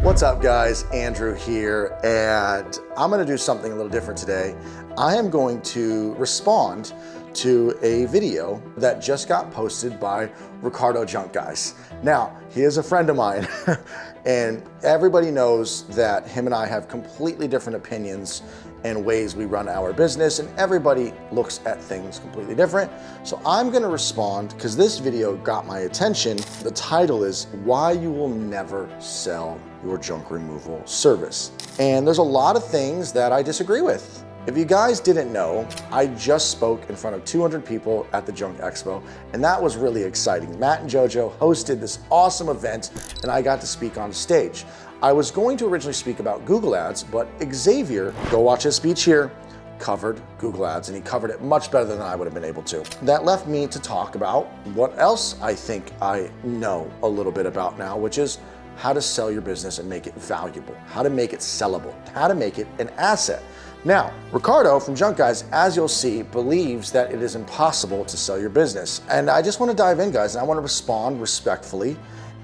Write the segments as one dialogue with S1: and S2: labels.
S1: What's up guys, Andrew here, and I'm gonna do something a little different today. I am going to respond to a video that just got posted by Ricardo Junk Guys. Now, he is a friend of mine and everybody knows that him and I have completely different opinions and ways we run our business, and everybody looks at things completely different. So I'm gonna respond because this video got my attention. The title is Why You Will Never Sell Your Junk Removal Service. And there's a lot of things that I disagree with. If you guys didn't know, I just spoke in front of 200 people at the Junk Expo, and that was really exciting. Matt and JoJo hosted this awesome event, and I got to speak on stage. I was going to originally speak about Google Ads, but Xavier, go watch his speech here, covered Google Ads, and he covered it much better than I would have been able to. That left me to talk about what else I think I know a little bit about now, which is how to sell your business and make it valuable, how to make it sellable, how to make it an asset. Now, Ricardo from Junk Guys, as you'll see, believes that it is impossible to sell your business. And I just want to dive in, guys, and I want to respond respectfully.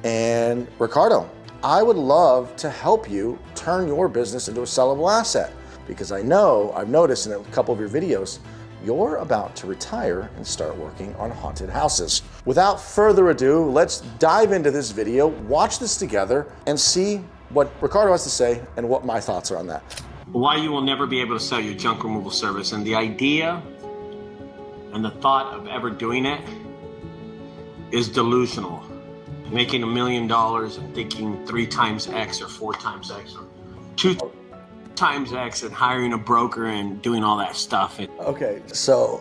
S1: And Ricardo, I would love to help you turn your business into a sellable asset, because I know, I've noticed in a couple of your videos, you're about to retire and start working on haunted houses. Without further ado, let's dive into this video, watch this together, and see what Ricardo has to say and what my thoughts are on that.
S2: Why you will never be able to sell your junk removal service, and the idea and the thought of ever doing it is delusional. Making $1 million and thinking 3 times X or 4 times X or 2 times X and hiring a broker and doing all that stuff.
S1: Okay, so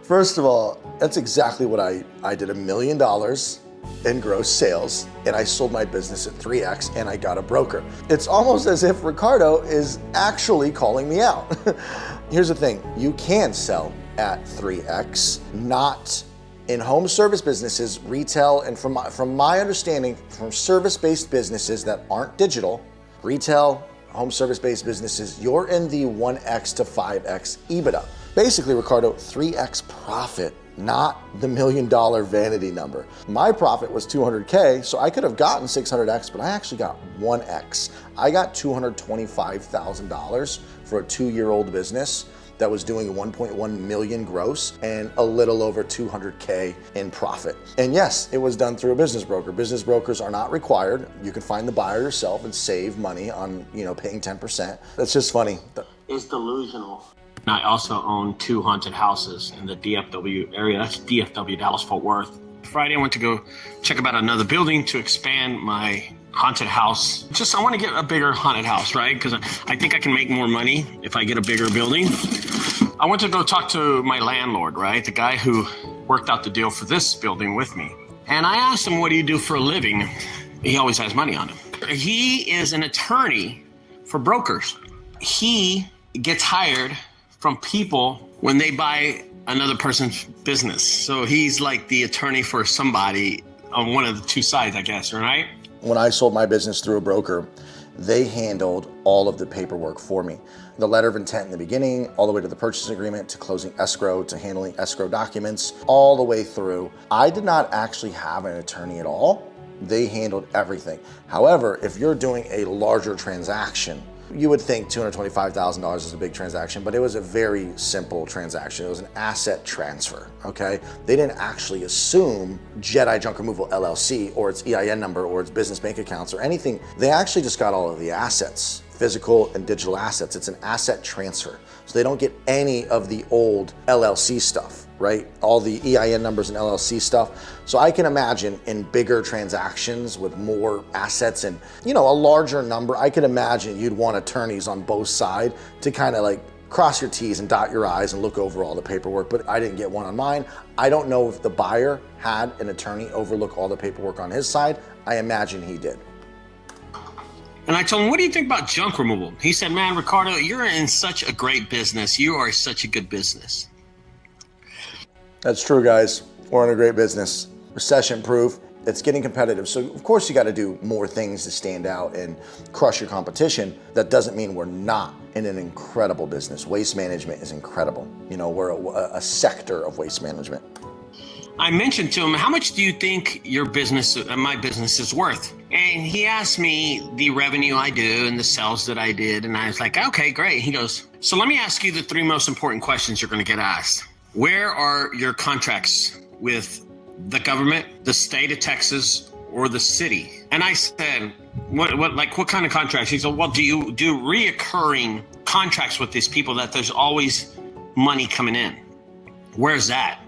S1: first of all, that's exactly what I did. $1 million in gross sales, and I sold my business at 3X, and I got a broker. It's almost as if Ricardo is actually calling me out. Here's the thing, you can sell at 3X, not in home service businesses, retail, and from my understanding, from service-based businesses that aren't digital, retail, home service-based businesses, you're in the 1X to 5X EBITDA. Basically, Ricardo, 3X profit, not the $1 million vanity number. My profit was 200K, so I could have gotten 600X, but I actually got 1X. I got $225,000 for a 2-year-old business that was doing 1.1 million gross and a little over 200K in profit. And yes, it was done through a business broker. Business brokers are not required. You can find the buyer yourself and save money on, paying 10%. That's just funny.
S2: It's delusional. I also own 2 haunted houses in the DFW area. That's DFW, Dallas-Fort Worth. Friday, I went to go check about another building to expand my haunted house. I want to get a bigger haunted house, right? Because I think I can make more money if I get a bigger building. I went to go talk to my landlord, right? The guy who worked out the deal for this building with me. And I asked him, what do you do for a living? He always has money on him. He is an attorney for brokers. He gets hired from people when they buy another person's business. So he's like the attorney for somebody on one of the 2 sides, I guess, right?
S1: When I sold my business through a broker, they handled all of the paperwork for me. The letter of intent in the beginning, all the way to the purchase agreement, to closing escrow, to handling escrow documents, all the way through. I did not actually have an attorney at all. They handled everything. However, if you're doing a larger transaction, you would think $225,000 is a big transaction, but it was a very simple transaction. It was an asset transfer, okay? They didn't actually assume Jedi Junk Removal LLC or its EIN number or its business bank accounts or anything. They actually just got all of the assets, physical and digital assets. It's an asset transfer. So they don't get any of the old LLC stuff, right? All the EIN numbers and LLC stuff. So I can imagine in bigger transactions with more assets and, a larger number, I could imagine you'd want attorneys on both sides to kind of like cross your T's and dot your I's and look over all the paperwork, but I didn't get one on mine. I don't know if the buyer had an attorney overlook all the paperwork on his side. I imagine he did.
S2: And I told him, what do you think about junk removal? He said, man, Ricardo, you're in such a great business. You are such a good business.
S1: That's true, guys. We're in a great business. Recession proof. It's getting competitive. So of course you got to do more things to stand out and crush your competition. That doesn't mean we're not in an incredible business. Waste management is incredible. We're a sector of waste management.
S2: I mentioned to him, how much do you think your business, my business is worth? And he asked me the revenue I do and the sales that I did. And I was like, okay, great. He goes, so let me ask you the 3 most important questions you're going to get asked. Where are your contracts with the government, the state of Texas, or the city? And I said, what kind of contracts? He said, well, do you do reoccurring contracts with these people that there's always money coming in? Where's that?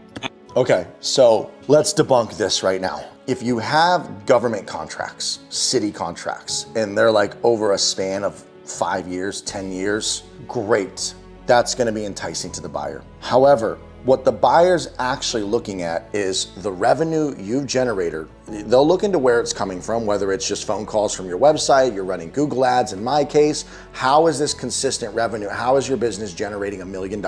S1: Okay, so let's debunk this right now. If you have government contracts, city contracts, and they're like over a span of 5 years, 10 years, great. That's gonna be enticing to the buyer. However, what the buyer's actually looking at is the revenue you've generated. They'll look into where it's coming from, whether it's just phone calls from your website, you're running Google ads in my case. How is this consistent revenue? How is your business generating $1 million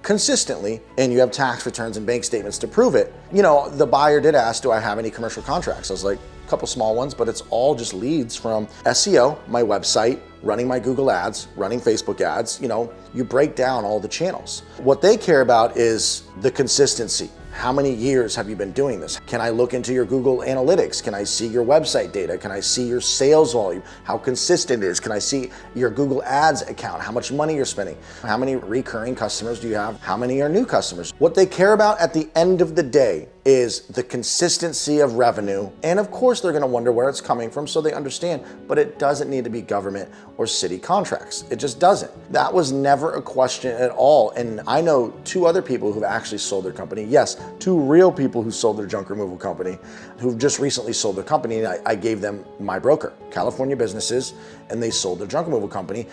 S1: consistently? And you have tax returns and bank statements to prove it. You know, the buyer did ask, do I have any commercial contracts? I was like, a couple small ones, but it's all just leads from SEO, my website, running my Google ads, running Facebook ads. You know, you break down all the channels. What they care about is the consistency. How many years have you been doing this? Can I look into your Google Analytics? Can I see your website data? Can I see your sales volume? How consistent it is? Can I see your Google Ads account? How much money you're spending? How many recurring customers do you have? How many are new customers? What they care about at the end of the day is the consistency of revenue. And of course, they're gonna wonder where it's coming from so they understand, but it doesn't need to be government or city contracts. It just doesn't. That was never a question at all. And I know 2 other people who've actually sold their company. Yes, 2 real people who sold their junk removal company, who've just recently sold their company. And I gave them my broker, California businesses, and they sold their junk removal company.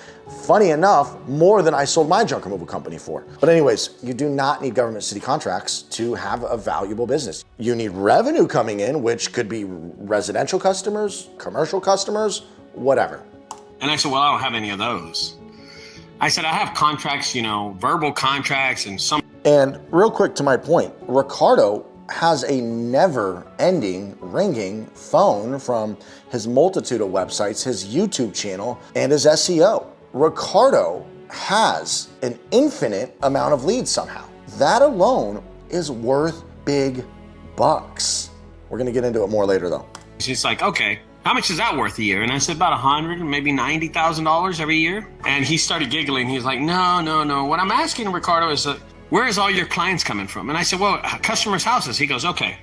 S1: Funny enough, more than I sold my junk removal company for. But anyways, you do not need government city contracts to have a valuable business. You need revenue coming in, which could be residential customers, commercial customers, whatever.
S2: And I said, well, I don't have any of those. I said, I have contracts, you know, verbal contracts and some.
S1: And real quick to my point, Ricardo has a never-ending ringing phone from his multitude of websites, his YouTube channel, and his SEO. Ricardo has an infinite amount of leads somehow. That alone is worth big bucks. We're gonna get into it more later though.
S2: She's like, okay, how much is that worth a year? And I said, about $100, maybe $90,000 every year. And he started giggling. He's like, no. What I'm asking, Ricardo, is where is all your clients coming from? And I said, well, customers' houses. He goes, okay.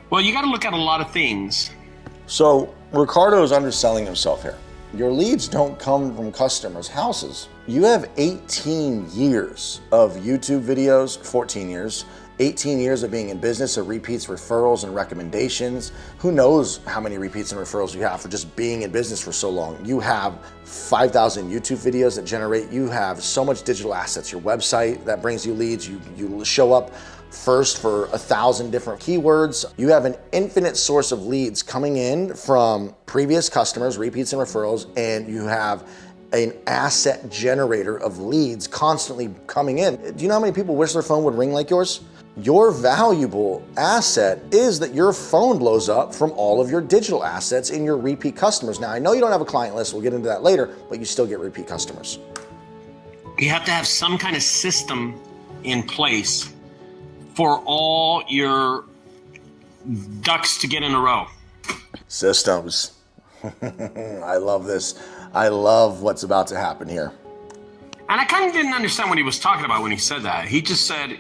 S2: Well, you got to look at a lot of things.
S1: So Ricardo is underselling himself here. Your leads don't come from customers' houses. You have 18 years of YouTube videos, 14 years, 18 years of being in business, of repeats, referrals, and recommendations. Who knows how many repeats and referrals you have for just being in business for so long. You have 5,000 YouTube videos that generate, you have so much digital assets, your website that brings you leads, you show up first for 1,000 different keywords. You have an infinite source of leads coming in from previous customers, repeats and referrals, and you have an asset generator of leads constantly coming in. Do you know how many people wish their phone would ring like yours? Your valuable asset is that your phone blows up from all of your digital assets in your repeat customers. Now, I know you don't have a client list, we'll get into that later, but you still get repeat customers.
S2: You have to have some kind of system in place for all your ducks to get in a row.
S1: Systems. I love this. I love what's about to happen here.
S2: And I kind of didn't understand what he was talking about when he said that. He just said,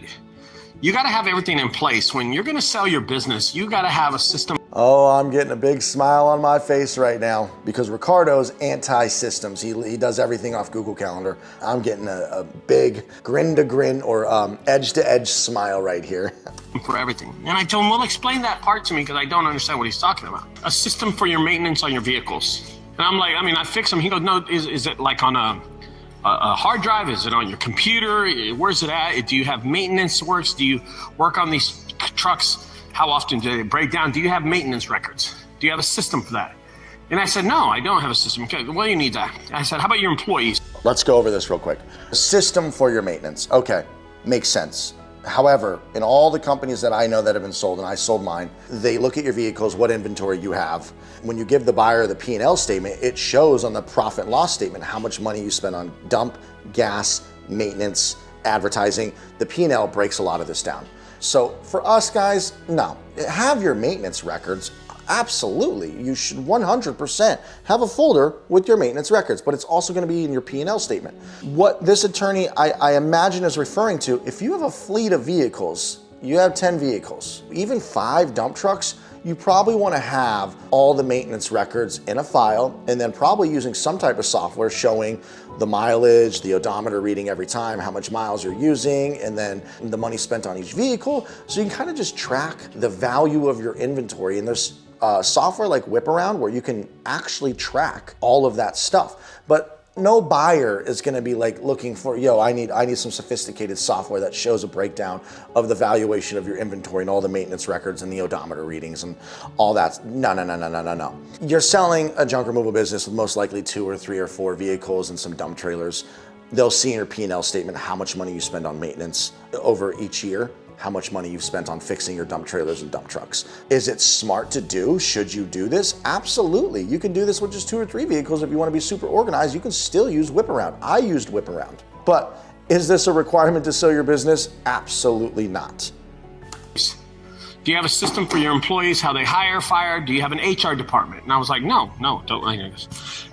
S2: you got to have everything in place. When you're going to sell your business, you got to have a system.
S1: Oh, I'm getting a big smile on my face right now because Ricardo's anti-systems. He does everything off Google Calendar. I'm getting a big grin to grin or edge to edge smile right here.
S2: For everything. And I told him, well, explain that part to me because I don't understand what he's talking about. A system for your maintenance on your vehicles. And I'm like, I fix them. He goes, no, is it like on a hard drive? Is it on your computer? Where's it at? Do you have maintenance works? Do you work on these trucks? How often do they break down? Do you have maintenance records? Do you have a system for that? And I said, no, I don't have a system. Okay, well, you need that. I said, how about your employees?
S1: Let's go over this real quick. A system for your maintenance. Okay, makes sense. However, in all the companies that I know that have been sold, and I sold mine, they look at your vehicles, what inventory you have. When you give the buyer the P&L statement, it shows on the profit and loss statement how much money you spend on dump, gas, maintenance, advertising. The P&L breaks a lot of this down. So for us guys, no, have your maintenance records. Absolutely, you should 100% have a folder with your maintenance records, but it's also going to be in your P&L statement. What this attorney, I imagine, is referring to, if you have a fleet of vehicles, you have 10 vehicles, even 5 dump trucks, you probably want to have all the maintenance records in a file, and then probably using some type of software showing the mileage, the odometer reading every time, how much miles you're using, and then the money spent on each vehicle. So you can kind of just track the value of your inventory. And there's software like Whip Around where you can actually track all of that stuff. But no buyer is going to be like looking for, yo, I need some sophisticated software that shows a breakdown of the valuation of your inventory and all the maintenance records and the odometer readings and all that. No. You're selling a junk removal business with most likely 2 or 3 or 4 vehicles and some dump trailers. They'll see in your P&L statement how much money you spend on maintenance over each year, how much money you've spent on fixing your dump trailers and dump trucks. Is it smart to do? Should you do this? Absolutely. You can do this with just 2 or 3 vehicles. If you want to be super organized, you can still use Whip Around. I used Whip Around. But is this a requirement to sell your business? Absolutely not.
S2: Do you have a system for your employees, how they hire, fire? Do you have an HR department? And I was like, no, don't like this.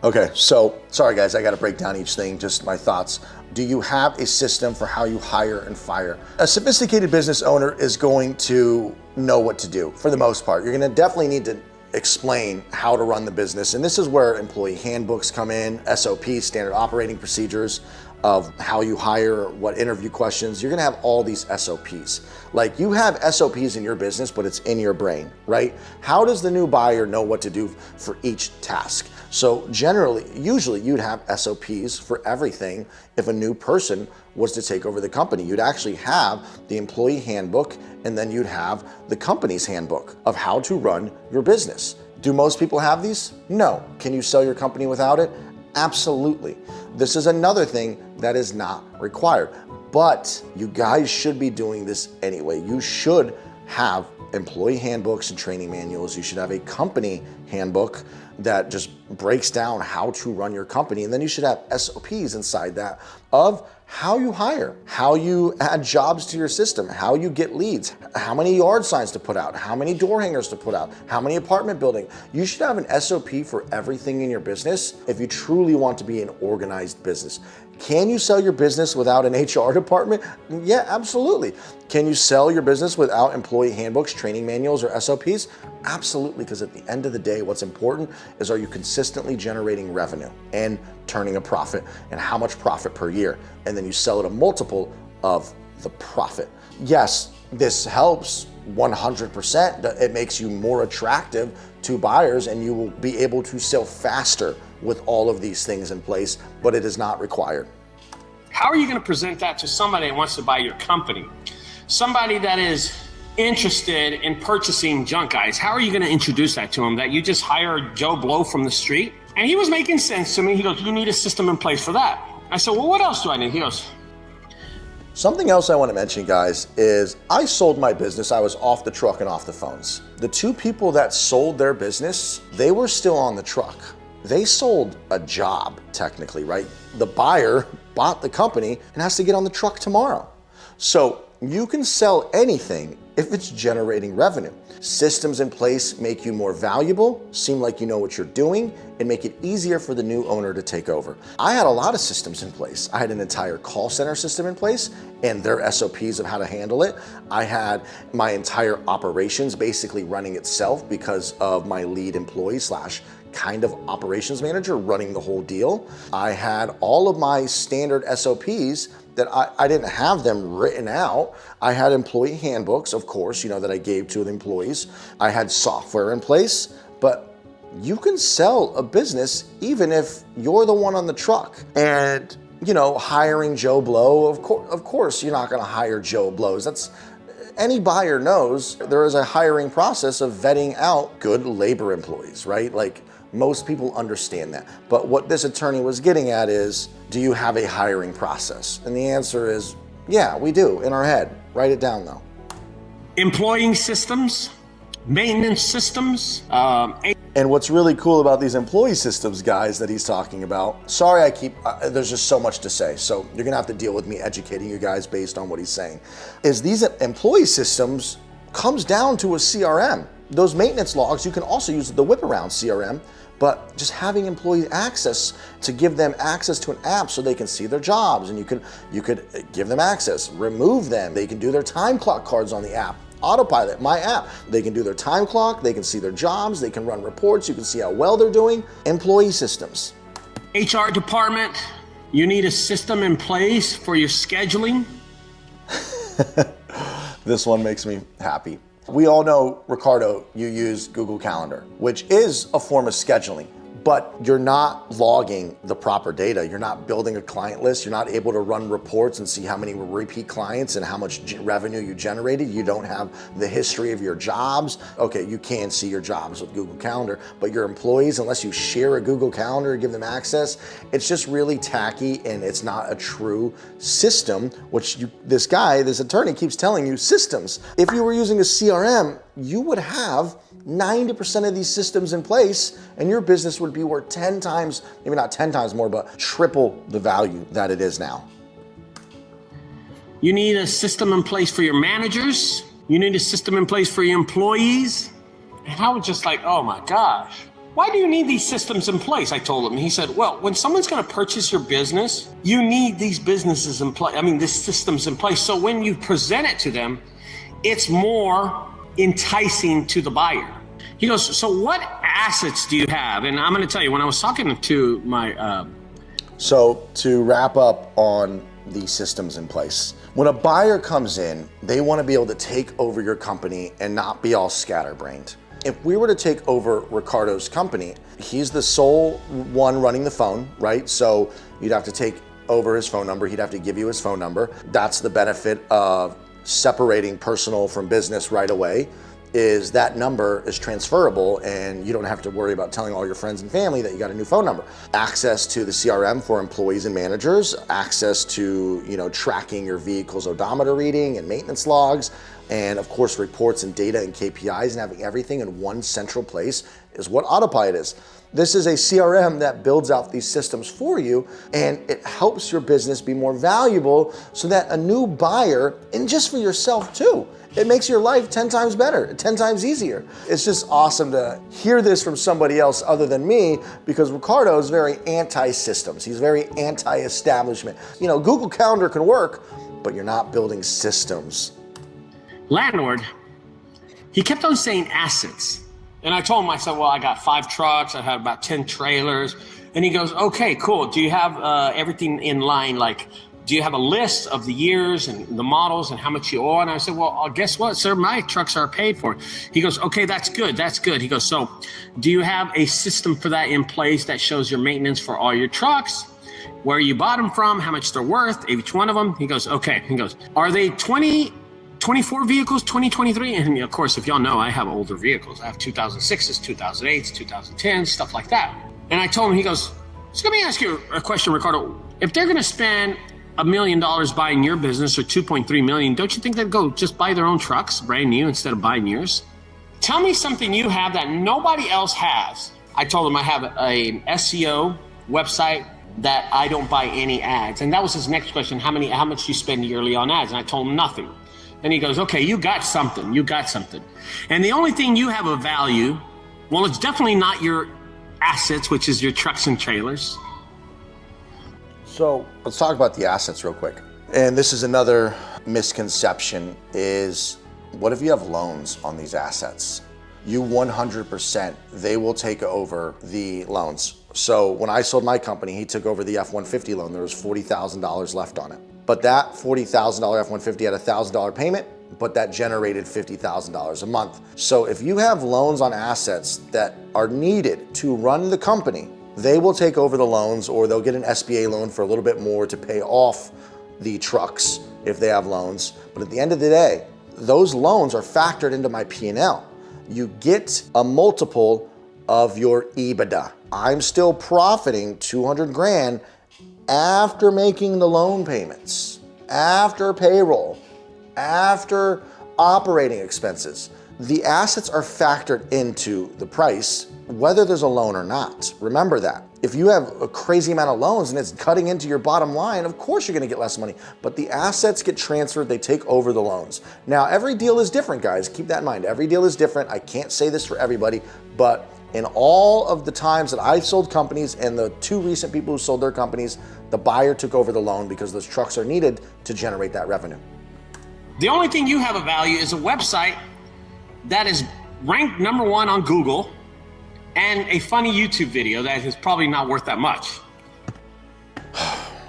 S1: Okay, so sorry guys, I got to break down each thing, just my thoughts. Do you have a system for how you hire and fire? A sophisticated business owner is going to know what to do for the most part. You're going to definitely need to explain how to run the business. And this is where employee handbooks come in, SOPs, standard operating procedures of how you hire, what interview questions. You're going to have all these SOPs. Like you have SOPs in your business, but it's in your brain, right? How does the new buyer know what to do for each task? So usually you'd have SOPs for everything. If a new person was to take over the company, you'd actually have the employee handbook, and then you'd have the company's handbook of how to run your business. Do most people have these? No. Can you sell your company without it? Absolutely. This is another thing that is not required, but you guys should be doing this anyway. You should have employee handbooks and training manuals. You should have a company handbook that just breaks down how to run your company. And then you should have SOPs inside that of how you hire, how you add jobs to your system, how you get leads, how many yard signs to put out, how many door hangers to put out, how many apartment building. You should have an SOP for everything in your business if you truly want to be an organized business. Can you sell your business without an HR department? Yeah, absolutely. Can you sell your business without employee handbooks, training manuals, or SOPs? Absolutely, because at the end of the day, what's important is, are you consistently generating revenue and turning a profit, and how much profit per year? And then you sell it a multiple of the profit. Yes, this helps 100%. It makes you more attractive to buyers, and you will be able to sell faster with all of these things in place, but it is not required.
S2: How are you going to present that to somebody that wants to buy your company? Somebody that is interested in purchasing junk guys. How are you going to introduce that to him? That you just hire Joe Blow from the street? And he was making sense to me. He goes, you need a system in place for that. I said, well, what else do I need? He goes,
S1: something else I want to mention, guys, is I sold my business. I was off the truck and off the phones. The 2 people that sold their business, they were still on the truck. They sold a job, technically, right? The buyer bought the company and has to get on the truck tomorrow. So you can sell anything if it's generating revenue. Systems in place make you more valuable, seem like you know what you're doing, and make it easier for the new owner to take over. I had a lot of systems in place. I had an entire call center system in place and their SOPs of how to handle it. I had my entire operations basically running itself because of my lead employee slash kind of operations manager running the whole deal. I had all of my standard SOPs that I didn't have them written out. I had employee handbooks, of course, that I gave to the employees. I had software in place, but you can sell a business even if you're the one on the truck. And, hiring Joe Blow, of course, you're not gonna hire Joe Blows. Any buyer knows there is a hiring process of vetting out good labor employees, right? Like, most people understand that. But what this attorney was getting at is, do you have a hiring process? And the answer is, yeah, we do in our head. Write it down though.
S2: employing systems, maintenance systems,
S1: and what's really cool about these employee systems, guys, that he's talking about, sorry there's just so much to say, so you're gonna have to deal with me educating you guys based on what he's saying, is these employee systems comes down to a CRM. Those maintenance logs, you can also use the whip around CRM, but just having employees access to give them access to an app so they can see their jobs, and you could give them access, remove them. They can do their time clock cards on the app. Autopilot, my app. They can do their time clock, they can see their jobs, they can run reports, you can see how well they're doing. Employee systems.
S2: HR department, you need a system in place for your scheduling.
S1: This one makes me happy. We all know, Ricardo, you use Google Calendar, which is a form of scheduling, but you're not logging the proper data. You're not building a client list. You're not able to run reports and see how many repeat clients and how much revenue you generated. You don't have the history of your jobs. Okay, you can see your jobs with Google Calendar, but your employees, unless you share a Google Calendar and give them access, it's just really tacky, and it's not a true system, which this attorney keeps telling you systems. If you were using a CRM, you would have 90% of these systems in place, and your business would be worth 10 times, maybe not 10 times more, but triple the value that it is now.
S2: You need a system in place for your managers. You need a system in place for your employees. And I was just like, oh my gosh, why do you need these systems in place? I told him. He said, well, when someone's going to purchase your business, you need these businesses in place. These systems in place. So when you present it to them, it's more enticing to the buyer. He goes, so what assets do you have? And I'm going to tell you, when I was talking to my...
S1: So to wrap up on the systems in place, when a buyer comes in, they want to be able to take over your company and not be all scatterbrained. If we were to take over Ricardo's company, he's the sole one running the phone, right? So you'd have to take over his phone number. He'd have to give you his phone number. That's the benefit of separating personal from business right away, is that number is transferable and you don't have to worry about telling all your friends and family that you got a new phone number. Access to the CRM for employees and managers, access to, tracking your vehicle's odometer reading and maintenance logs, and of course reports and data and KPIs, and having everything in one central place is what Autopilot is. This is a CRM that builds out these systems for you, and it helps your business be more valuable so that a new buyer, and just for yourself too, it makes your life 10 times better, 10 times easier. It's just awesome to hear this from somebody else other than me, because Ricardo is very anti-systems. He's very anti-establishment. Google Calendar can work, but you're not building systems.
S2: Landlord, he kept on saying assets. And I told him, I said, well, I got 5 trucks. I had about 10 trailers. And he goes, okay, cool. Do you have everything in line? Like, do you have a list of the years and the models and how much you owe? And I said, well, guess what, sir? My trucks are paid for. He goes, okay, that's good. That's good. He goes, so do you have a system for that in place that shows your maintenance for all your trucks, where you bought them from, how much they're worth, each one of them? He goes, okay. He goes, are they 24 vehicles, 2023? And of course, if y'all know, I have older vehicles. I have 2006s, 2008s, 2010s, stuff like that. And I told him, he goes, so let me ask you a question, Ricardo. If they're going to spend $1 million buying your business, or 2.3 million, don't you think they'd go just buy their own trucks, brand new, instead of buying yours? Tell me something you have that nobody else has. I told him I have an SEO website that I don't buy any ads. And that was his next question. How much do you spend yearly on ads? And I told him nothing. And he goes, okay, you got something. And the only thing you have of value, well, it's definitely not your assets, which is your trucks and trailers.
S1: So let's talk about the assets real quick. And this is another misconception, is what if you have loans on these assets? You 100%, they will take over the loans. So when I sold my company, he took over the F-150 loan. There was $40,000 left on it. But that $40,000 F-150 had a $1,000 payment, but that generated $50,000 a month. So if you have loans on assets that are needed to run the company, they will take over the loans, or they'll get an SBA loan for a little bit more to pay off the trucks if they have loans. But at the end of the day, those loans are factored into my P&L. You get a multiple of your EBITDA. I'm still profiting 200 grand after making the loan payments, after payroll, after operating expenses. The assets are factored into the price, whether there's a loan or not. Remember that. If you have a crazy amount of loans and it's cutting into your bottom line, of course you're gonna get less money, but the assets get transferred, they take over the loans. Now, every deal is different, guys. Keep that in mind. Every deal is different. I can't say this for everybody, but in all of the times that I've sold companies and the 2 recent people who sold their companies, the buyer took over the loan because those trucks are needed to generate that revenue.
S2: The only thing you have of value is a website that is ranked #1 on Google and a funny YouTube video that is probably not worth that much.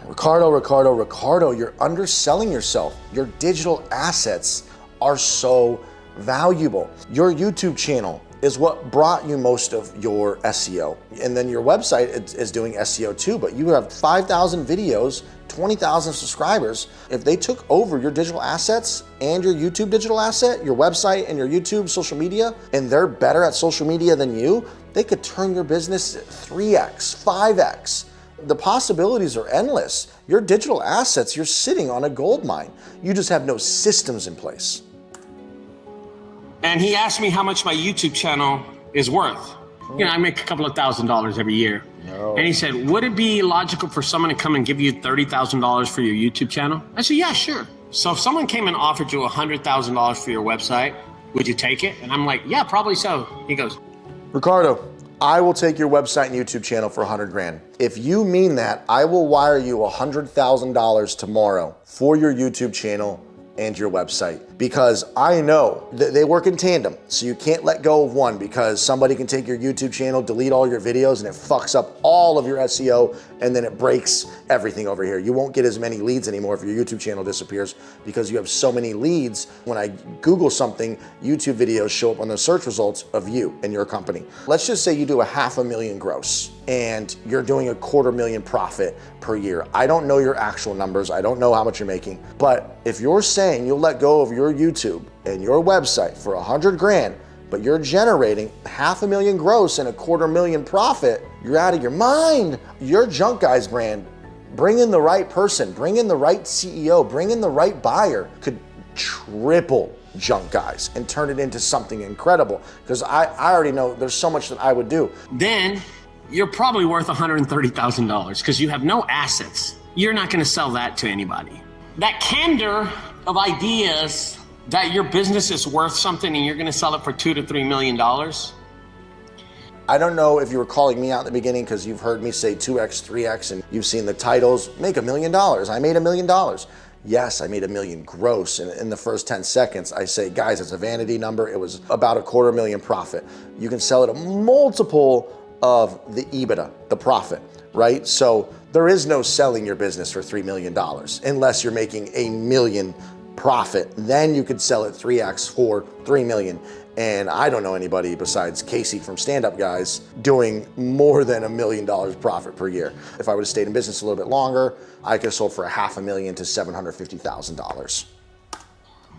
S1: Ricardo, you're underselling yourself. Your digital assets are so valuable. Your YouTube channel is what brought you most of your SEO. And then your website is doing SEO too, but you have 5,000 videos, 20,000 subscribers. If they took over your digital assets and your YouTube digital asset, your website and your YouTube social media, and they're better at social media than you, they could turn your business 3x, 5x. The possibilities are endless. Your digital assets, you're sitting on a gold mine. You just have no systems in place.
S2: And he asked me how much my YouTube channel is worth. You know, I make a couple of $1,000s every year.
S1: No.
S2: And he said, would it be logical for someone to come and give you $30,000 for your YouTube channel? I said, yeah, sure. So if someone came and offered you $100,000 for your website, would you take it? And I'm like, yeah, probably so. He goes,
S1: Ricardo, I will take your website and YouTube channel for 100 grand. If you mean that, I will wire you $100,000 tomorrow for your YouTube channel and your website, because I know that they work in tandem. So you can't let go of one, because somebody can take your YouTube channel, delete all your videos, and it fucks up all of your SEO, and then it breaks everything over here. You won't get as many leads anymore if your YouTube channel disappears, because you have so many leads. When I Google something, YouTube videos show up on the search results of you and your company. Let's just say you do a $500,000 gross and you're doing a $250,000 profit per year. I don't know your actual numbers. I don't know how much you're making, but if you're saying you'll let go of your YouTube and your website for 100 grand, but you're generating $500,000 gross and a $250,000 profit, you're out of your mind. Your Junk Guys brand, bring in the right person, bring in the right CEO, bring in the right buyer, could triple Junk Guys and turn it into something incredible. Because I already know there's so much that I would do.
S2: Then you're probably worth $130,000 because you have no assets. You're not going to sell that to anybody. That candor of ideas that your business is worth something and you're going to sell it for $2 to $3 million.
S1: I don't know if you were calling me out in the beginning because you've heard me say 2x, 3x, and you've seen the titles, make $1 million. I made $1 million. Yes, I made $1 million gross. And in the first 10 seconds, I say, guys, it's a vanity number. It was about a $250,000 profit. You can sell it a multiple of the EBITDA, the profit, right? So there is no selling your business for $3 million unless you're making $1 million profit. Then you could sell it 3x for $3 million. And I don't know anybody besides Casey from Stand Up Guys doing more than $1 million profit per year. If I would have stayed in business a little bit longer, I could have sold for $500,000 to $750,000.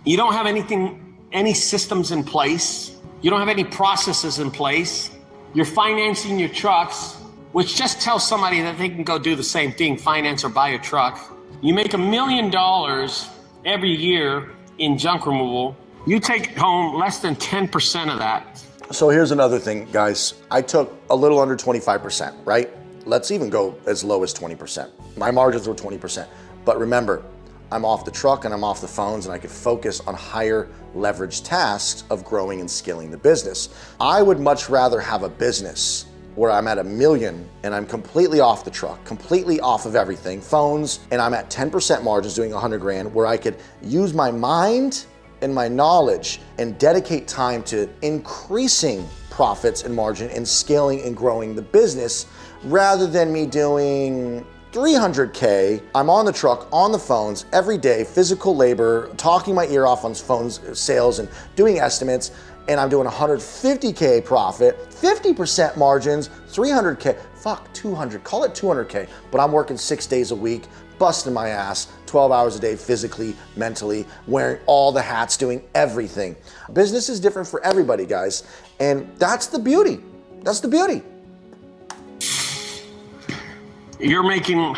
S2: You don't have any systems in place. You don't have any processes in place. You're financing your trucks, which just tells somebody that they can go do the same thing, finance or buy a truck. You make $1 million every year in junk removal. You take home less than 10% of that.
S1: So here's another thing, guys. I took a little under 25%, right? Let's even go as low as 20%. My margins were 20%. But remember, I'm off the truck and I'm off the phones, and I could focus on higher leverage tasks of growing and scaling the business. I would much rather have a business where I'm at $1 million and I'm completely off the truck, completely off of everything, phones, and I'm at 10% margins doing 100 grand, where I could use my mind and my knowledge and dedicate time to increasing profits and margin and scaling and growing the business, rather than me doing 300K. I'm on the truck, on the phones every day, physical labor, talking my ear off on phones, sales, and doing estimates, and I'm doing 150K profit, 50% margins, 300K, fuck, 200, call it 200K, but I'm working 6 days a week, busting my ass, 12 hours a day, physically, mentally, wearing all the hats, doing everything. Business is different for everybody, guys, and that's the beauty. That's the beauty.
S2: You're making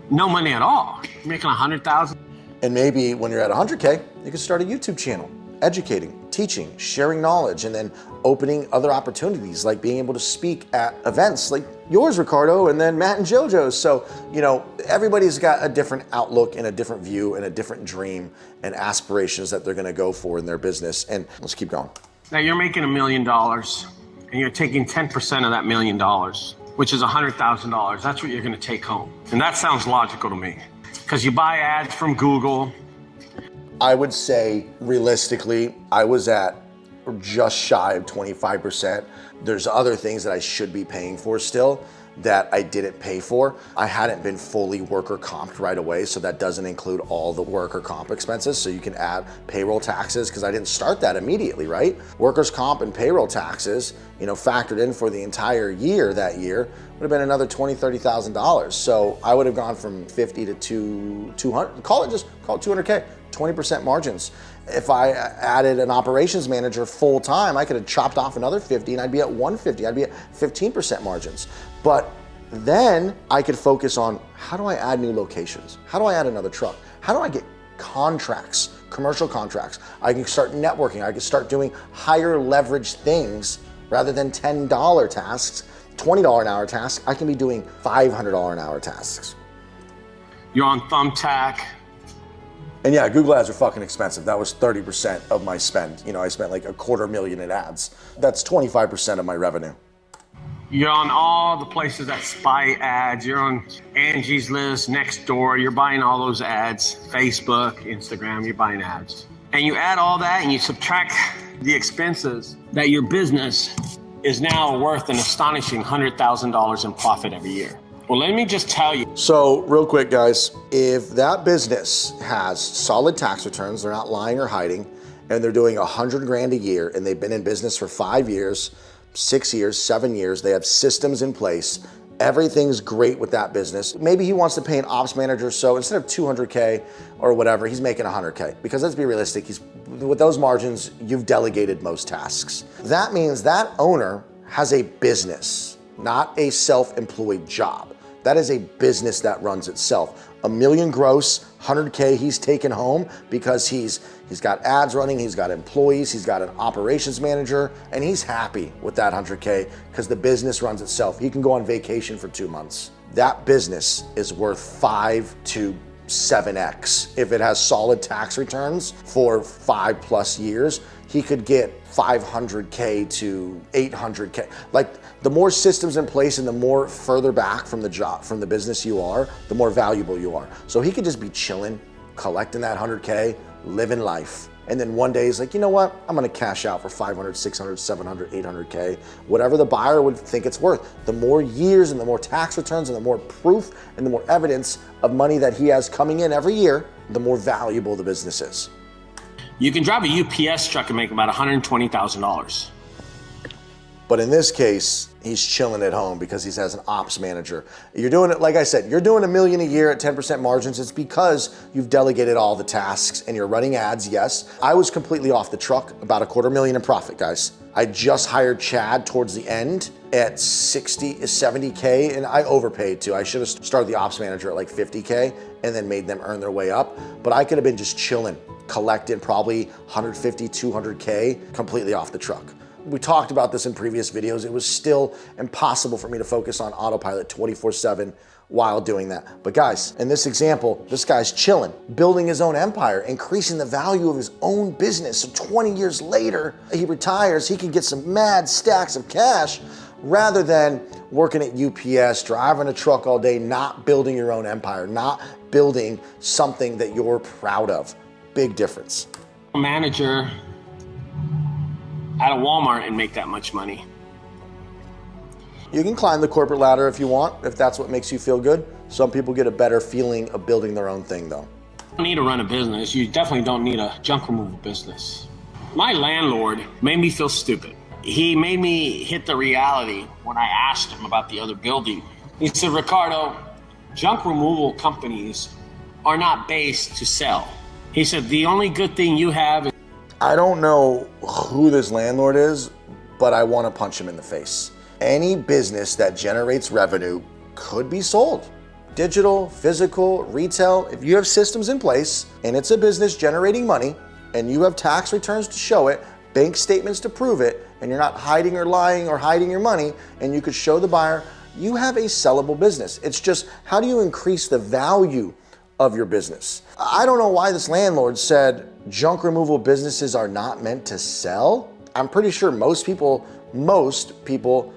S2: no money at all. You're making 100,000.
S1: And maybe when you're at 100K, you can start a YouTube channel, educating, teaching, sharing knowledge, and then opening other opportunities, like being able to speak at events like yours, Ricardo, and then Matt and JoJo's. So, you know, everybody's got a different outlook and a different view and a different dream and aspirations that they're gonna go for in their business. And let's keep going.
S2: Now you're making $1 million and you're taking 10% of that $1 million, which is $100,000. That's what you're gonna take home. And that sounds logical to me, because you buy ads from Google.
S1: I would say realistically, I was at just shy of 25%. There's other things that I should be paying for still that I didn't pay for. I hadn't been fully worker comped right away, so that doesn't include all the worker comp expenses. So you can add payroll taxes, because I didn't start that immediately, right? Workers comp and payroll taxes, you know, factored in for the entire year that year would have been another $20,000, $30,000. So I would have gone from 50 to 200, call it 200K, 20% margins. If I added an operations manager full time, I could have chopped off another 50 and I'd be at 150, I'd be at 15% margins. But then I could focus on, how do I add new locations? How do I add another truck? How do I get contracts, commercial contracts? I can start networking. I can start doing higher leverage things rather than $10 tasks, $20 an hour tasks. I can be doing $500 an hour tasks.
S2: You're on Thumbtack.
S1: And yeah, Google ads are fucking expensive. That was 30% of my spend. You know, I spent like $250,000 in ads. That's 25% of my revenue.
S2: You're on all the places that spy ads. You're on Angie's List, Nextdoor. You're buying all those ads. Facebook, Instagram, you're buying ads. And you add all that and you subtract the expenses, that your business is now worth an astonishing $100,000 in profit every year. Well, let me just tell you.
S1: So real quick, guys, if that business has solid tax returns, they're not lying or hiding, and they're doing $100,000 a year, and they've been in business for 5 years, 6 years, 7 years, they have systems in place, everything's great with that business. Maybe he wants to pay an ops manager, so instead of 200K or whatever, he's making 100K. Because let's be realistic, with those margins, you've delegated most tasks. That means that owner has a business, not a self-employed job. That is a business that runs itself. $1 million gross, 100K he's taken home because he's got ads running, he's got employees, he's got an operations manager, and he's happy with that 100K because the business runs itself. He can go on vacation for 2 months. That business is worth 5 to 7x. If it has solid tax returns for 5+ years, he could get 500K to 800K. Like, the more systems in place and the more further back from the job, from the business you are, the more valuable you are. So he could just be chilling, collecting that 100K, living life. And then one day he's like, you know what? I'm gonna cash out for 500, 600, 700, 800K, whatever the buyer would think it's worth. The more years and the more tax returns and the more proof and the more evidence of money that he has coming in every year, the more valuable the business is.
S2: You can drive a UPS truck and make about $120,000.
S1: But in this case, he's chilling at home because he has an ops manager. You're doing it, like I said, you're doing $1 million a year at 10% margins. It's because you've delegated all the tasks and you're running ads, yes. I was completely off the truck, about $250,000 in profit, guys. I just hired Chad towards the end at 70K, and I overpaid too. I should have started the ops manager at like 50K and then made them earn their way up. But I could have been just chilling, collecting probably 150, 200K completely off the truck. We talked about this in previous videos. It was still impossible for me to focus on Autopilot 24/7 while doing that. But guys, in this example, this guy's chilling, building his own empire, increasing the value of his own business. So 20 years later, he retires, he can get some mad stacks of cash rather than working at UPS, driving a truck all day, not building your own empire, not building something that you're proud of. Big difference.
S2: Manager at a Walmart and make that much money.
S1: You can climb the corporate ladder if you want, if that's what makes you feel good. Some people get a better feeling of building their own thing though.
S2: You don't need to run a business. You definitely don't need a junk removal business. My landlord made me feel stupid. He made me hit the reality when I asked him about the other building. He said, Ricardo, junk removal companies are not based to sell. He said, the only good thing you have is...
S1: I don't know who this landlord is, but I want to punch him in the face. Any business that generates revenue could be sold. Digital, physical, retail, if you have systems in place and it's a business generating money and you have tax returns to show it, bank statements to prove it, and you're not hiding or lying or hiding your money, and you could show the buyer, you have a sellable business. It's just, how do you increase the value of your business? I don't know why this landlord said junk removal businesses are not meant to sell. I'm pretty sure most people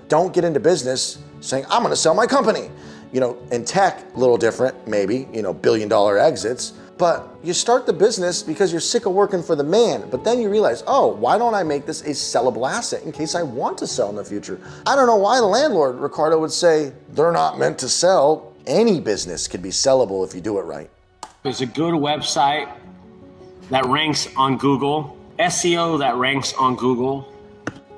S1: don't get into business saying, I'm gonna sell my company. You know, in tech, a little different, maybe, billion-dollar exits. But you start the business because you're sick of working for the man. But then you realize, oh, why don't I make this a sellable asset in case I want to sell in the future? I don't know why the landlord, Ricardo, would say they're not meant to sell. Any business could be sellable if you do it right.
S2: There's a good website that ranks on Google, SEO that ranks on Google.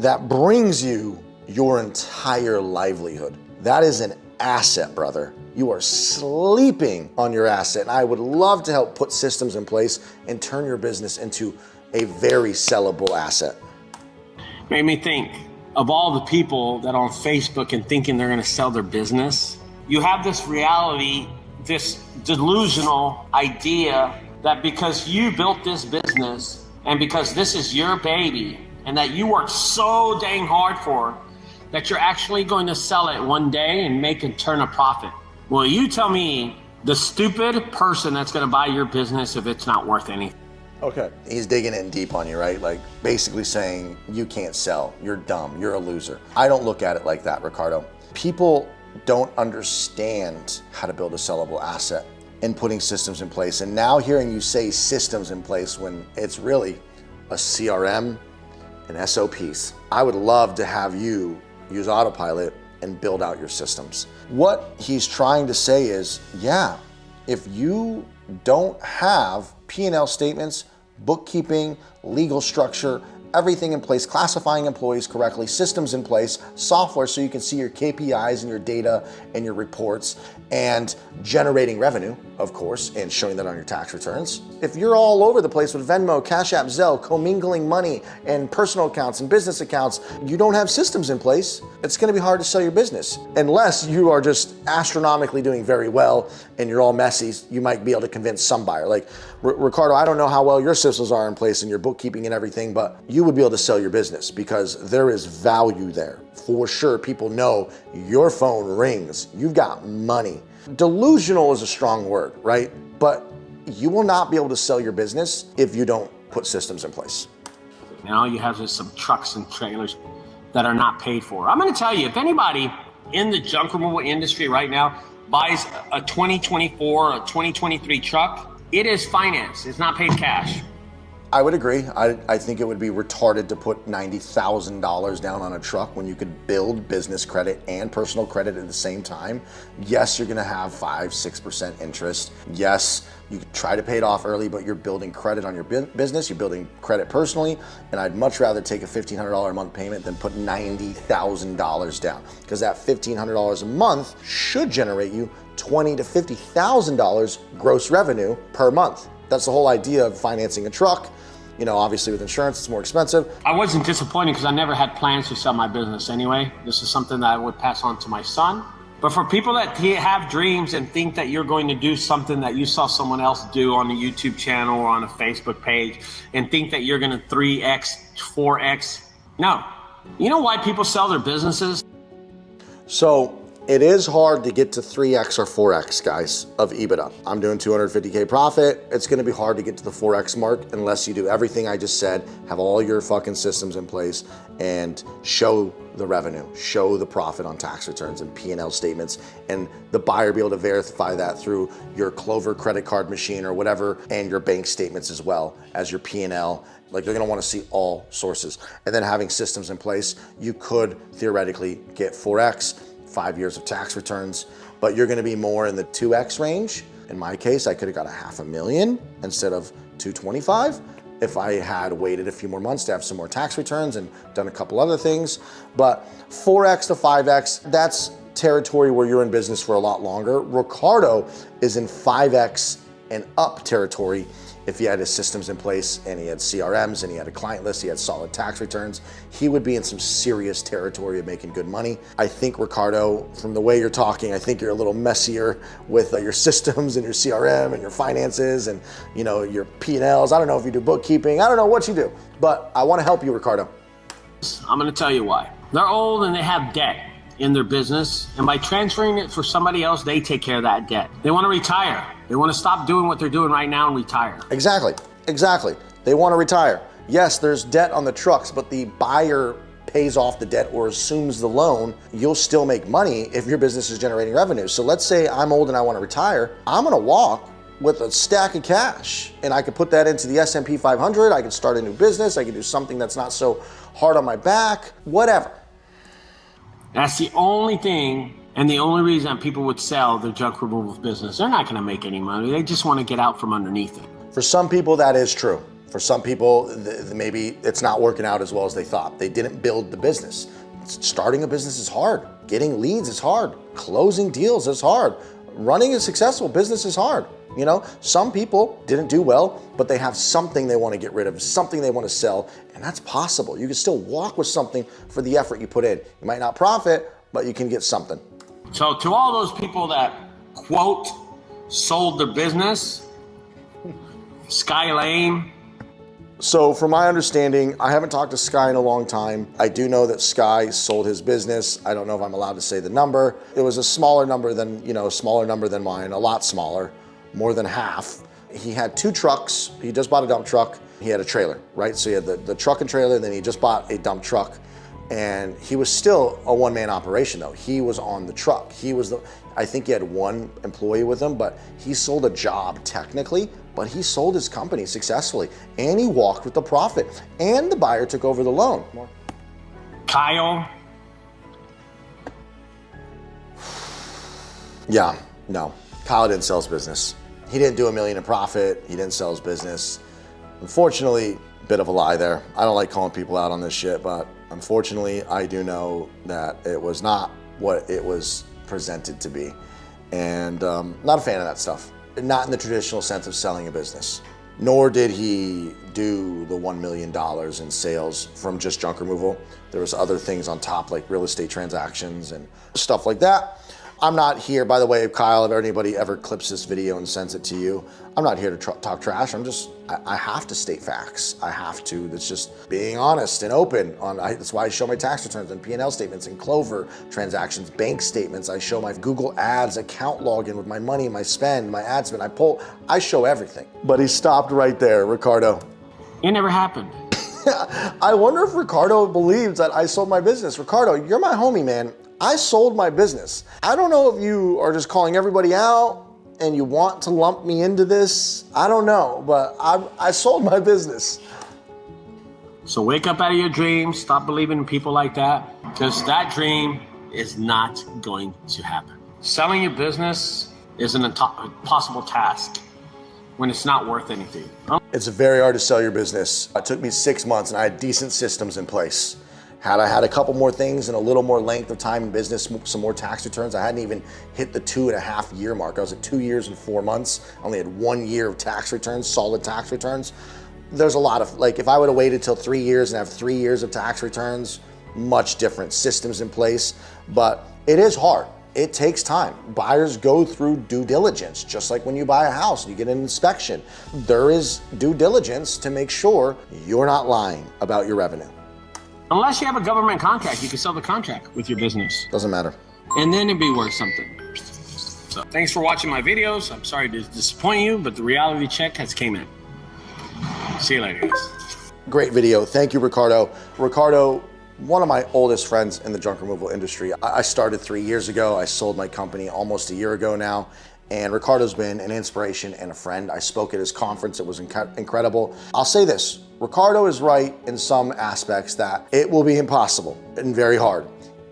S1: That brings you your entire livelihood. That is an asset, brother. You are sleeping on your asset. And I would love to help put systems in place and turn your business into a very sellable asset.
S2: Made me think of all the people that are on Facebook and thinking they're going to sell their business. You have this reality, this delusional idea that because you built this business and because this is your baby and that you worked so dang hard for, that you're actually going to sell it one day and make and turn a profit. Well, you tell me the stupid person that's going to buy your business if it's not worth anything.
S1: Okay. He's digging in deep on you, right? Like basically saying you can't sell, you're dumb, you're a loser. I don't look at it like that, Ricardo. People don't understand how to build a sellable asset and putting systems in place. And now hearing you say systems in place when it's really a CRM and SOPs. I would love to have you use Autopilot and build out your systems. What he's trying to say is, yeah, if you don't have P&L statements, bookkeeping, legal structure, everything in place, classifying employees correctly, systems in place, software so you can see your KPIs and your data and your reports, and generating revenue, of course, and showing that on your tax returns. If you're all over the place with Venmo, Cash App, Zelle, commingling money and personal accounts and business accounts, you don't have systems in place, it's gonna be hard to sell your business. Unless you are just astronomically doing very well and you're all messy, you might be able to convince some buyer. Like, Ricardo, I don't know how well your systems are in place and your bookkeeping and everything, but you would be able to sell your business because there is value there. For sure, people know your phone rings, you've got money. Delusional is a strong word, right? But you will not be able to sell your business if you don't put systems in place.
S2: Now you have some trucks and trailers that are not paid for. I'm gonna tell you, if anybody in the junk removal industry right now buys a 2024 or a 2023 truck, it is financed, it's not paid cash.
S1: I would agree. I think it would be retarded to put $90,000 down on a truck when you could build business credit and personal credit at the same time. Yes, you're gonna have 5-6% interest. Yes, you could try to pay it off early, but you're building credit on your business, you're building credit personally, and I'd much rather take a $1,500 a month payment than put $90,000 down, because that $1,500 a month should generate you $20,000 to $50,000 gross revenue per month. That's the whole idea of financing a truck. You know, obviously with insurance, it's more expensive.
S2: I wasn't disappointed because I never had plans to sell my business anyway. This is something that I would pass on to my son. But for people that have dreams and think that you're going to do something that you saw someone else do on a YouTube channel or on a Facebook page and think that you're going to 3X, 4X, no. You know why people sell their businesses?
S1: So it is hard to get to 3X or 4X, guys, of EBITDA. I'm doing 250K profit. It's gonna be hard to get to the 4X mark unless you do everything I just said, have all your fucking systems in place, and show the revenue, show the profit on tax returns and P&L statements, and the buyer be able to verify that through your Clover credit card machine or whatever, and your bank statements as well as your P&L. Like, they're gonna wanna see all sources. And then having systems in place, you could theoretically get 4X, 5 years of tax returns, but you're gonna be more in the 2X range. In my case, I could have got $500,000 instead of 225 if I had waited a few more months to have some more tax returns and done a couple other things. But 4X to 5X, that's territory where you're in business for a lot longer. Ricardo is in 5X and up territory if he had his systems in place and he had CRMs and he had a client list, he had solid tax returns, he would be in some serious territory of making good money. I think, Ricardo, from the way you're talking, I think you're a little messier with your systems and your CRM and your finances and your P&Ls. I don't know if you do bookkeeping. I don't know what you do, but I want to help you, Ricardo.
S2: I'm going to tell you why. They're old and they have debt in their business, and by transferring it for somebody else, they take care of that debt. They want to retire. They want to stop doing what they're doing right now and retire.
S1: Exactly. They want to retire. Yes, there's debt on the trucks, but the buyer pays off the debt or assumes the loan. You'll still make money if your business is generating revenue. So let's say I'm old and I want to retire. I'm going to walk with a stack of cash, and I could put that into the S&P 500. I could start a new business. I could do something that's not so hard on my back, whatever.
S2: That's the only thing and the only reason people would sell their junk removal business. They're not going to make any money. They just want to get out from underneath it.
S1: For some people, that is true. For some people, maybe it's not working out as well as they thought. They didn't build the business. Starting a business is hard. Getting leads is hard. Closing deals is hard. Running a successful business is hard. Some people didn't do well, but they have something they want to get rid of, something they want to sell, and that's possible. You can still walk with something for the effort you put in. You might not profit, but you can get something.
S2: So to all those people that, quote, sold their business, Sky lame.
S1: So from my understanding, I haven't talked to Sky in a long time. I do know that Sky sold his business. I don't know if I'm allowed to say the number. It was a smaller number than mine, a lot smaller. More than half. He had 2 trucks. He just bought a dump truck. He had a trailer, right? So he had the truck and trailer, then he just bought a dump truck. And he was still a one-man operation though. He was on the truck. I think he had 1 employee with him, but he sold a job technically, but he sold his company successfully. And he walked with the profit. And the buyer took over the loan.
S2: Kyle.
S1: Yeah, no. Kyle didn't sell his business. He didn't do $1 million in profit. He didn't sell his business. Unfortunately, bit of a lie there. I don't like calling people out on this shit, but unfortunately, I do know that it was not what it was presented to be. And not a fan of that stuff. Not in the traditional sense of selling a business. Nor did he do the $1 million in sales from just junk removal. There was other things on top, like real estate transactions and stuff like that. I'm not here, by the way, Kyle, if anybody ever clips this video and sends it to you, I'm not here to talk trash. I have to state facts. I have to. That's just being honest and open. That's why I show my tax returns and P&L statements and Clover transactions, bank statements. I show my Google Ads account login with my money, my spend, my ad spend. I show everything. But he stopped right there, Ricardo.
S2: It never happened.
S1: I wonder if Ricardo believes that I sold my business. Ricardo, you're my homie, man. I sold my business. I don't know if you are just calling everybody out and you want to lump me into this. I don't know, but I sold my business.
S2: So wake up out of your dreams. Stop believing in people like that, because that dream is not going to happen. Selling your business is an impossible task when it's not worth anything.
S1: It's very hard to sell your business. It took me 6 months and I had decent systems in place. Had I had a couple more things and a little more length of time in business, some more tax returns, I hadn't even hit the 2.5 year mark. I was at 2 years and 4 months. I only had 1 year of tax returns, solid tax returns. There's a lot of, if I would have waited till 3 years and have 3 years of tax returns, much different systems in place, but it is hard. It takes time. Buyers go through due diligence, just like when you buy a house and you get an inspection. There is due diligence to make sure you're not lying about your revenue.
S2: Unless you have a government contract, you can sell the contract with your business.
S1: Doesn't matter.
S2: And then it'd be worth something. So thanks for watching my videos. I'm sorry to disappoint you, but the reality check has came in. See you later, guys.
S1: Great video. Thank you, Ricardo. Ricardo, one of my oldest friends in the junk removal industry. I started 3 years ago. I sold my company almost a year ago now. And Ricardo's been an inspiration and a friend. I spoke at his conference. It was incredible. I'll say this. Ricardo is right in some aspects that it will be impossible and very hard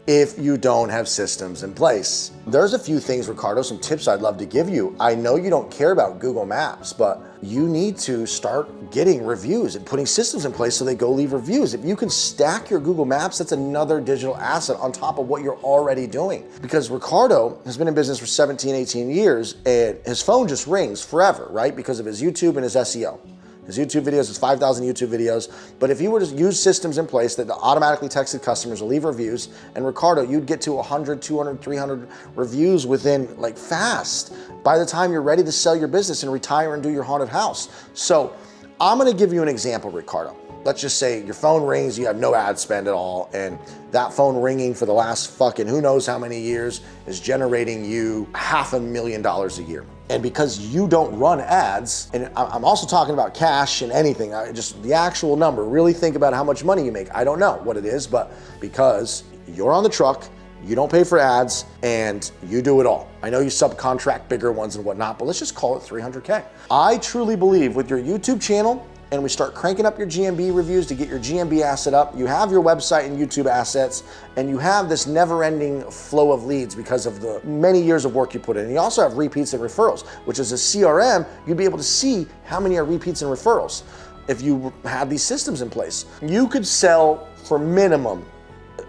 S1: if you don't have systems in place. There's a few things, Ricardo, some tips I'd love to give you. I know you don't care about Google Maps, but you need to start getting reviews and putting systems in place so they go leave reviews. If you can stack your Google Maps, that's another digital asset on top of what you're already doing. Because Ricardo has been in business for 17, 18 years, and his phone just rings forever, right? Because of his YouTube and his SEO. His YouTube videos, his 5,000 YouTube videos. But if you were to use systems in place that automatically texted customers to leave reviews, and Ricardo, you'd get to 100, 200, 300 reviews within like fast by the time you're ready to sell your business and retire and do your haunted house. So I'm gonna give you an example, Ricardo. Let's just say your phone rings, you have no ad spend at all, and that phone ringing for the last fucking who knows how many years is generating you $500,000 a year. And because you don't run ads, and I'm also talking about cash and anything, just the actual number, really think about how much money you make. I don't know what it is, but because you're on the truck, you don't pay for ads, and you do it all. I know you subcontract bigger ones and whatnot, but let's just call it 300K. I truly believe with your YouTube channel, and we start cranking up your GMB reviews to get your GMB asset up, you have your website and YouTube assets, and you have this never-ending flow of leads because of the many years of work you put in. And you also have repeats and referrals, which is a CRM, you'd be able to see how many are repeats and referrals. If you had these systems in place, you could sell for minimum,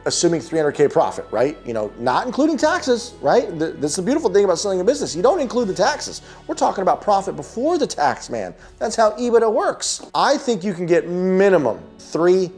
S1: assuming 300K profit, right? You know, not including taxes, right? That's the beautiful thing about selling a business. You don't include the taxes. We're talking about profit before the tax, man. That's how EBITDA works. I think you can get minimum 3x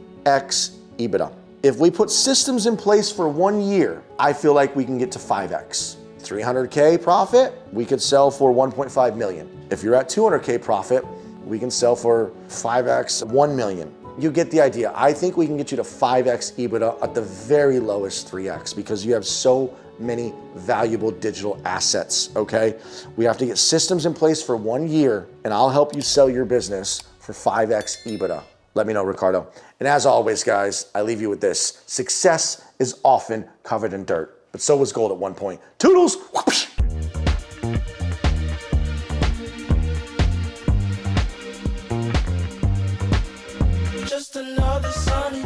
S1: EBITDA. If we put systems in place for 1 year, I feel like we can get to 5x. 300K profit, we could sell for 1.5 million. If you're at 200K profit, we can sell for 5x, 1 million. You get the idea. I think we can get you to 5x EBITDA at the very lowest 3x because you have so many valuable digital assets, okay? We have to get systems in place for 1 year, and I'll help you sell your business for 5x EBITDA. Let me know, Ricardo. And as always, guys, I leave you with this. Success is often covered in dirt, but so was gold at one point. Toodles! Whoosh.
S3: Just another sunny